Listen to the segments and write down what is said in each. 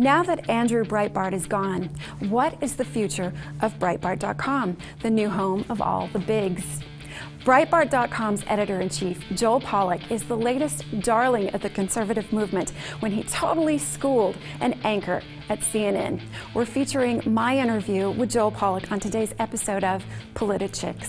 Now that Andrew Breitbart is gone, what is the future of Breitbart.com, the new home of all the bigs? Breitbart.com's editor-in-chief, Joel Pollack, is the latest darling of the conservative movement when he totally schooled an anchor at CNN. We're featuring my interview with Joel Pollack on today's episode of PolitiChicks.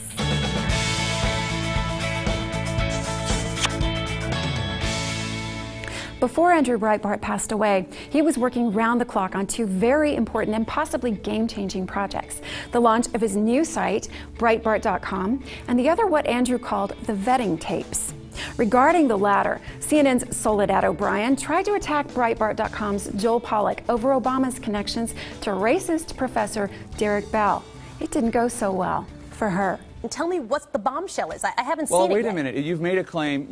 Before Andrew Breitbart passed away, he was working round the clock on two very important and possibly game-changing projects. The launch of his new site, Breitbart.com, and the other what Andrew called the vetting tapes. Regarding the latter, CNN's Soledad O'Brien tried to attack Breitbart.com's Joel Pollack over Obama's connections to racist professor Derek Bell. It didn't go so well for her. And tell me what the bombshell is. I haven't seen it Well, wait yet. a minute. You've made a claim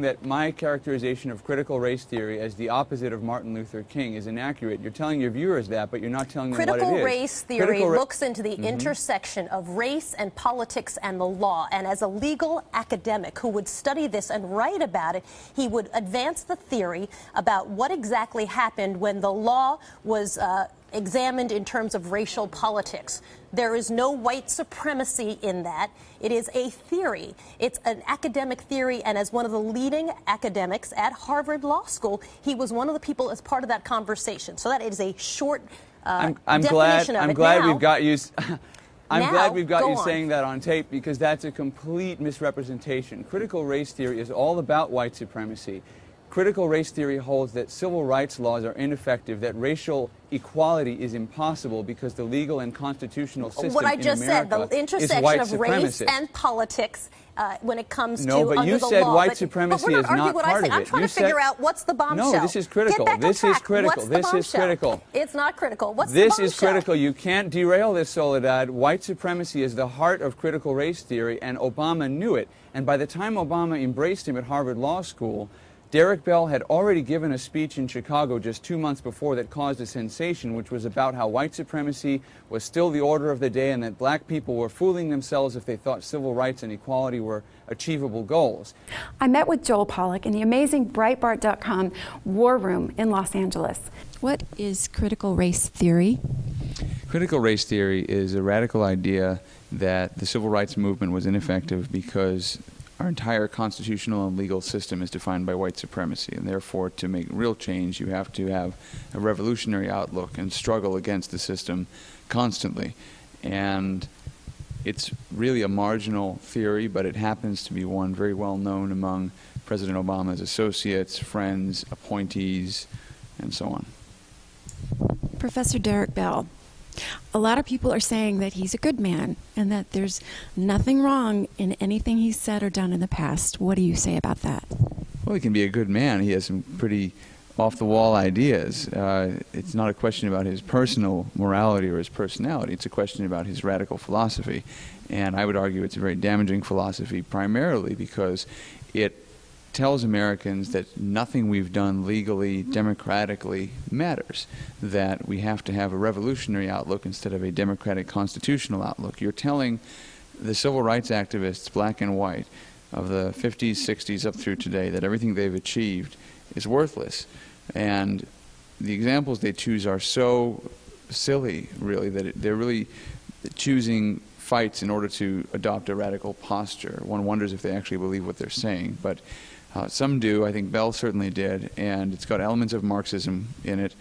that my characterization of critical race theory as the opposite of Martin Luther King is inaccurate. You're telling your viewers that, but you're not telling them what it is. Critical race theory looks into the intersection of race and politics and the law. And as a legal academic who would study this and write about it, he would advance the theory about what exactly happened when the law was examined in terms of racial politics. There is no white supremacy in that. It is a theory. It's an academic theory, and as one of the leading academics at Harvard Law School, he was one of the people as part of that conversation. So that is a short definition of it. I'm glad now, we've got you. I'm glad we've got go you on. saying that on tape, because that's a complete misrepresentation. Critical race theory is all about white supremacy. Critical race theory holds that civil rights laws are ineffective, that racial equality is impossible because the legal and constitutional system what I just in America said, the is intersection white of race supremacist. and politics when it comes No, to but under you the said law. white supremacy but we're is not arguing not what part I say. of I'm it. trying You to figure said- out what's the bombshell. No, this is critical. Get back This on is track. critical. What's This the is bombshell? critical. It's not critical. What's This the is bombshell? critical. You can't derail this, Soledad. White supremacy is the heart of critical race theory, and Obama knew it. And by the time Obama embraced him at Harvard Law School, Derek Bell had already given a speech in Chicago just 2 months before that caused a sensation, which was about how white supremacy was still the order of the day and that black people were fooling themselves if they thought civil rights and equality were achievable goals. I met with Joel Pollack in the amazing Breitbart.com war room in Los Angeles. What is critical race theory? Critical race theory is a radical idea that the civil rights movement was ineffective because our entire constitutional and legal system is defined by white supremacy, and therefore to make real change you have to have a revolutionary outlook and struggle against the system constantly. And it's really a marginal theory, but it happens to be one very well known among President Obama's associates, friends, appointees, and so on. Professor Derek Bell. A lot of people are saying that he's a good man and that there's nothing wrong in anything he's said or done in the past. What do you say about that? Well, he can be a good man. He has some pretty off-the-wall ideas. It's not a question about his personal morality or his personality. It's a question about his radical philosophy. And I would argue it's a very damaging philosophy, primarily because it tells Americans that nothing we've done legally, democratically matters, that we have to have a revolutionary outlook instead of a democratic constitutional outlook. You're telling the civil rights activists, black and white, of the 50s, 60s up through today, that everything they've achieved is worthless. And the examples they choose are so silly, really, that they're really choosing fights in order to adopt a radical posture. One wonders if they actually believe what they're saying. But some do. I think Bell certainly did, and it's got elements of Marxism in it.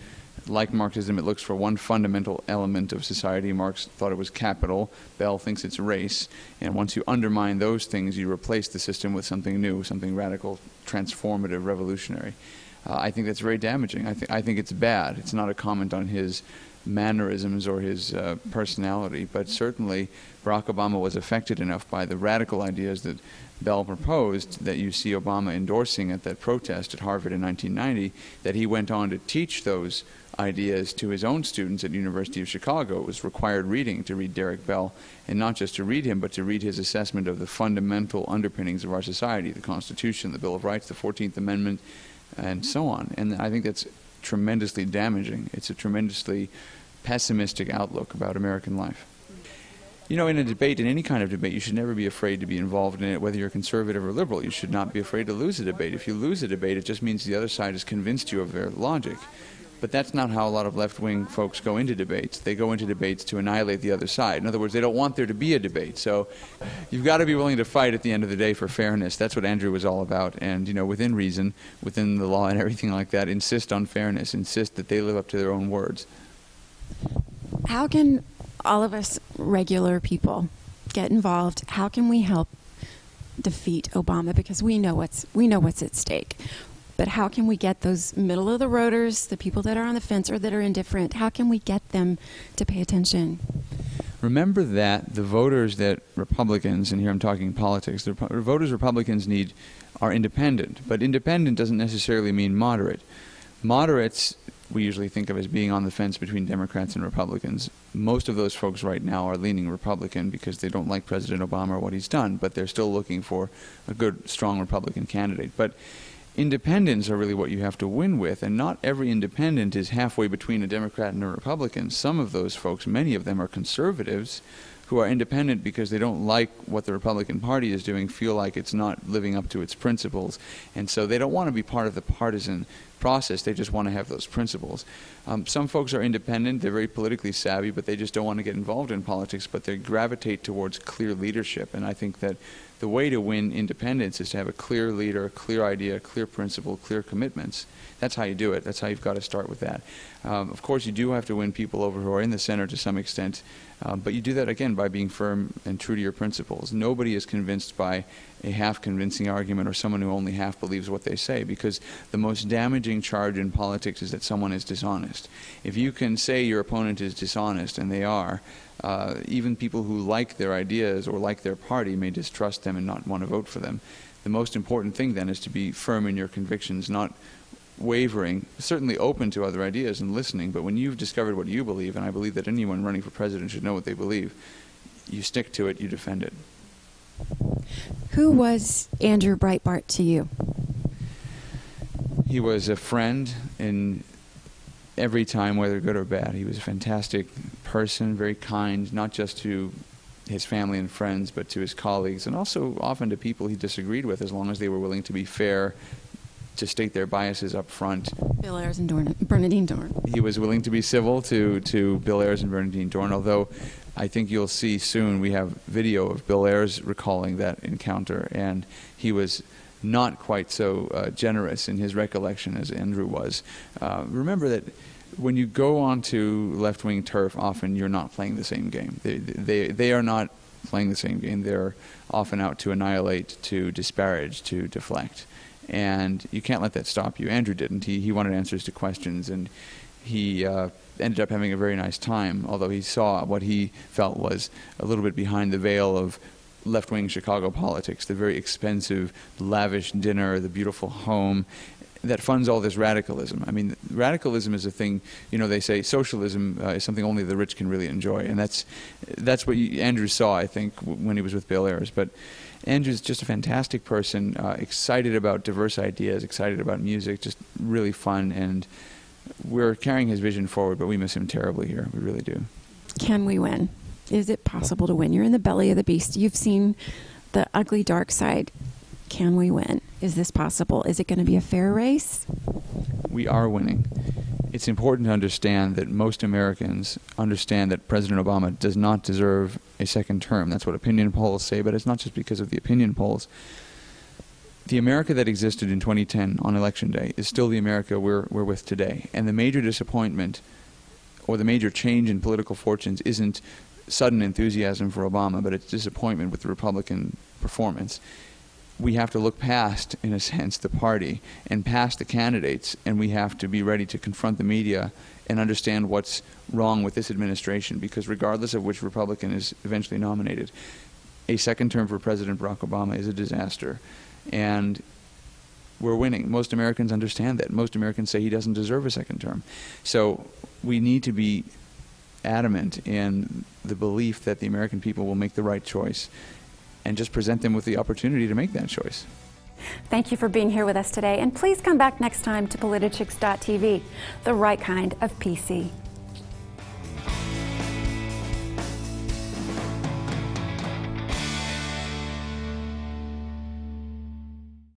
Like Marxism, it looks for one fundamental element of society. Marx thought it was capital. Bell thinks it's race. And once you undermine those things, you replace the system with something new, something radical, transformative, revolutionary. I think that's very damaging. I think it's bad. It's not a comment on his mannerisms or his personality, but certainly Barack Obama was affected enough by the radical ideas that Bell proposed that you see Obama endorsing at that protest at Harvard in 1990, that he went on to teach those ideas to his own students at the University of Chicago. It was required reading to read Derek Bell, and not just to read him, but to read his assessment of the fundamental underpinnings of our society, the Constitution, the Bill of Rights, the 14th Amendment, and so on. And I think that's tremendously damaging. It's a tremendously pessimistic outlook about American life. You know, in a debate, in any kind of debate, you should never be afraid to be involved in it, whether you're conservative or liberal. You should not be afraid to lose a debate. If you lose a debate, it just means the other side has convinced you of their logic. But that's not how a lot of left-wing folks go into debates. They go into debates to annihilate the other side. In other words, they don't want there to be a debate. So you've got to be willing to fight at the end of the day for fairness. That's what Andrew was all about. And, you know, within reason, within the law and everything like that, insist on fairness, insist that they live up to their own words. How can all of us regular people get involved? How can we help defeat Obama? Because we know what's at stake. But how can we get those middle-of-the-roaders, the people that are on the fence or that are indifferent, how can we get them to pay attention? Remember that the voters that Republicans, and here I'm talking politics, the voters Republicans need are independent. But independent doesn't necessarily mean moderate. Moderates we usually think of as being on the fence between Democrats and Republicans. Most of those folks right now are leaning Republican because they don't like President Obama or what he's done, but they're still looking for a good, strong Republican candidate. But independents are really what you have to win with, and not every independent is halfway between a Democrat and a Republican. Some of those folks, many of them are conservatives who are independent because they don't like what the Republican Party is doing, feel like it's not living up to its principles, and so they don't want to be part of the partisan process. They just want to have those principles. Some folks are independent, they're very politically savvy, but they just don't want to get involved in politics, but they gravitate towards clear leadership. And I think that the way to win independence is to have a clear leader, a clear idea, clear principle, clear commitments. That's how you do it. That's how you've got to start with that. Of course, you do have to win people over who are in the center to some extent, but you do that, again, by being firm and true to your principles. Nobody is convinced by a half-convincing argument or someone who only half believes what they say, because the most damaging charge in politics is that someone is dishonest. If you can say your opponent is dishonest, and they are, even people who like their ideas or like their party may distrust them and not want to vote for them. The most important thing then is to be firm in your convictions, not wavering, certainly open to other ideas and listening, but when you've discovered what you believe, and I believe that anyone running for president should know what they believe, you stick to it, you defend it. Who was Andrew Breitbart to you? He was a friend in every time, whether good or bad. He was a fantastic person, very kind, not just to his family and friends, but to his colleagues, and also often to people he disagreed with, as long as they were willing to be fair, to state their biases up front. Bill Ayers and Bernardine Dorn. He was willing to be civil to Bill Ayers and Bernardine Dorn, although I think you'll see soon we have video of Bill Ayers recalling that encounter, and he was not quite so generous in his recollection as Andrew was. Remember that when you go onto left-wing turf, often you're not playing the same game. They are not playing the same game. They're often out to annihilate, to disparage, to deflect. And you can't let that stop you. Andrew didn't. He wanted answers to questions, and he ended up having a very nice time, although he saw what he felt was a little bit behind the veil of left-wing Chicago politics, the very expensive, lavish dinner, the beautiful home that funds all this radicalism. I mean, radicalism is a thing, you know, they say socialism is something only the rich can really enjoy, and that's what Andrew saw, I think, when he was with Bill Ayers. But Andrew's just a fantastic person, excited about diverse ideas, excited about music, just really fun, and we're carrying his vision forward, but we miss him terribly here. We really do. Can we win? Is it possible to win? You're in the belly of the beast. You've seen the ugly, dark side. Can we win? Is this possible? Is it going to be a fair race? We are winning. It's important to understand that most Americans understand that President Obama does not deserve a second term. That's what opinion polls say, but it's not just because of the opinion polls. The America that existed in 2010 on Election Day is still the America we're with today. And the major disappointment or the major change in political fortunes isn't sudden enthusiasm for Obama, but it's disappointment with the Republican performance. We have to look past, in a sense, the party and past the candidates, and we have to be ready to confront the media and understand what's wrong with this administration, because regardless of which Republican is eventually nominated, a second term for President Barack Obama is a disaster. And we're winning. Most Americans understand that. Most Americans say he doesn't deserve a second term. So we need to be adamant in the belief that the American people will make the right choice, and just present them with the opportunity to make that choice. Thank you for being here with us today, and please come back next time to PolitiChicks.tv, the right kind of PC.